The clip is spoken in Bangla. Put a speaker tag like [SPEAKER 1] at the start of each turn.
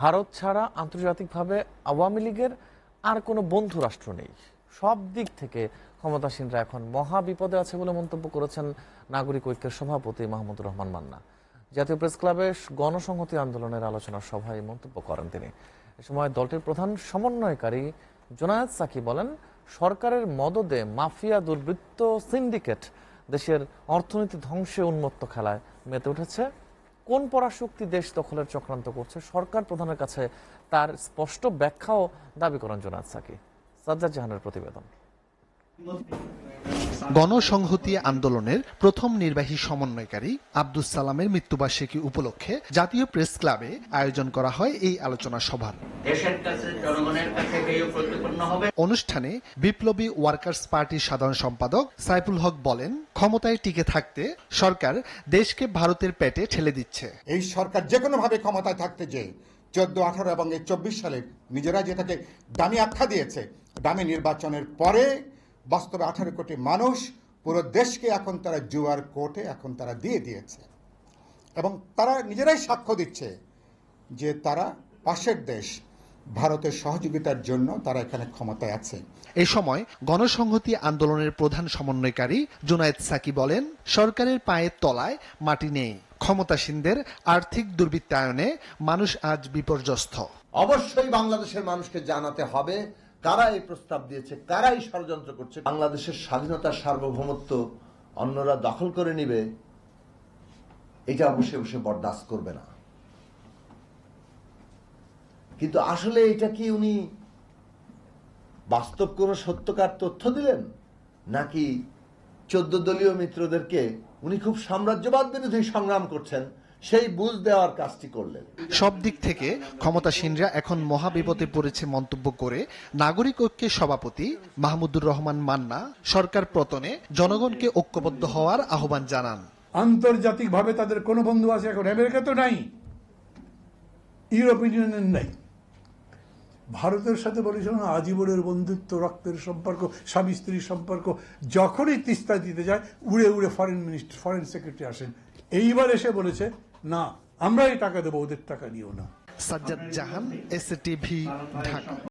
[SPEAKER 1] ভারত ছাড়া আন্তর্জাতিকভাবে আওয়ামী লীগের আর কোনো বন্ধু রাষ্ট্র নেই। সব দিক থেকে ক্ষমতাসীনরা এখন মহা বিপদে আছে বলে মন্তব্য করেছেন নাগরিক ঐক্যের সভাপতি মাহমুদুর রহমান মান্না। জাতীয় প্রেস ক্লাবে গণসংহতি আন্দোলনের আলোচনা সভায় মন্তব্য করেন তিনি। এ সময় দলটির প্রধান সমন্বয়কারী জোনায়েদ সাকি বলেন, সরকারের মদদে মাফিয়া দুর্বৃত্ত সিন্ডিকেট দেশের অর্থনীতি ধ্বংসে উন্মত্ত খেলায় মেতে উঠেছে। কোন পরাশক্তি দেশ দখলের চক্রান্ত করছে, সরকার প্রধানের কাছে তার স্পষ্ট ব্যাখ্যাও দাবি করেন জোনায়েদ সাকি। সাজ্জাদ জাহানের প্রতিবেদন।
[SPEAKER 2] গণসংহতি আন্দোলনের প্রথম নির্বাহী সমন্বয়কারী আব্দুস সালামের মৃত্যুবার্ষিকী উপলক্ষে জাতীয় প্রেস ক্লাবে আয়োজন করা হয় এই আলোচনা সভার। অনুষ্ঠানে বিপ্লবী ওয়ার্কার্স পার্টির সাধারণ সম্পাদক সাইফুল হক বলেন, ক্ষমতায় টিকে থাকতে সরকার দেশকে ভারতের পেটে ঠেলে দিচ্ছে।
[SPEAKER 3] এই সরকার যে কোনো ভাবে ক্ষমতায় থাকতে যে 14, 18 এবং 24 সালে নিজেরা যেটাকে দামি আখ্যা দিয়েছে, দামি নির্বাচনের পরে বাস্তবে 18 কোটি মানুষ পুরো দেশকে এখন তারা জুয়ার কোর্টে এখন তারা দিয়ে দিয়েছে এবং তারা নিজেরাই সাক্ষ্য দিচ্ছে যে তারা পাশের দেশ ভারতের সহযোগিতার জন্য তারা এখানে ক্ষমতায় আছে।
[SPEAKER 2] এই সময় গণসংহতি আন্দোলনের প্রধান সমন্বয়কারী জোনায়েদ সাকি বলেন, সরকারের পায়ের তলায় মাটি নেই। ক্ষমতাসীনদের আর্থিক দুর্বৃত্তায়নে মানুষ আজ বিপর্যস্ত।
[SPEAKER 4] অবশ্যই বাংলাদেশের মানুষকে জানাতে হবে কারা এই প্রস্তাব দিয়েছে, কারা এই ষড়যন্ত্র করছে। বাংলাদেশের স্বাধীনতার সার্বভৌমত্ব অন্যরা দখল করে নিবে, এটা অবশ্যই বরদাস্ত করবে না। কিন্তু আসলে এটা কি উনি বাস্তব কোন সত্যকার তথ্য দিলেন, নাকি 14 দলীয় মিত্রদেরকে উনি খুব সাম্রাজ্যবাদ বিরোধী সংগ্রাম করছেন সেই বুঝ দেওয়ার কাজটি করলেন?
[SPEAKER 2] সব দিক থেকে ক্ষমতাসীনরা এখন মহাবিপদে পড়েছে মন্তব্য করে নাগরিক ঐক্যের সভাপতি মাহমুদুর রহমান মান্না সরকার পতনে জনগণকে ঐক্যবদ্ধ হওয়ার আহ্বান জানান।
[SPEAKER 5] আন্তর্জাতিকভাবে তাদের কোনো বন্ধু আছে এখন? আমেরিকা তো নাই, ইউরোপিয়ান ইউনিয়ন নাই। ভারতের সাথে বলেছিল না আজীবনের বন্ধুত্ব, রক্তের সম্পর্ক, স্বামী স্ত্রীর সম্পর্ক। যখনই তিস্তা দিতে যায় উড়ে উড়ে ফরেন সেক্রেটারি আসেন। এইবার এসে বলেছে না, আমরাই টাকা দেবো, ওদের টাকা নিও না।
[SPEAKER 2] সাজ্জাদ জাহান, এসএটিভি, ঢাকা।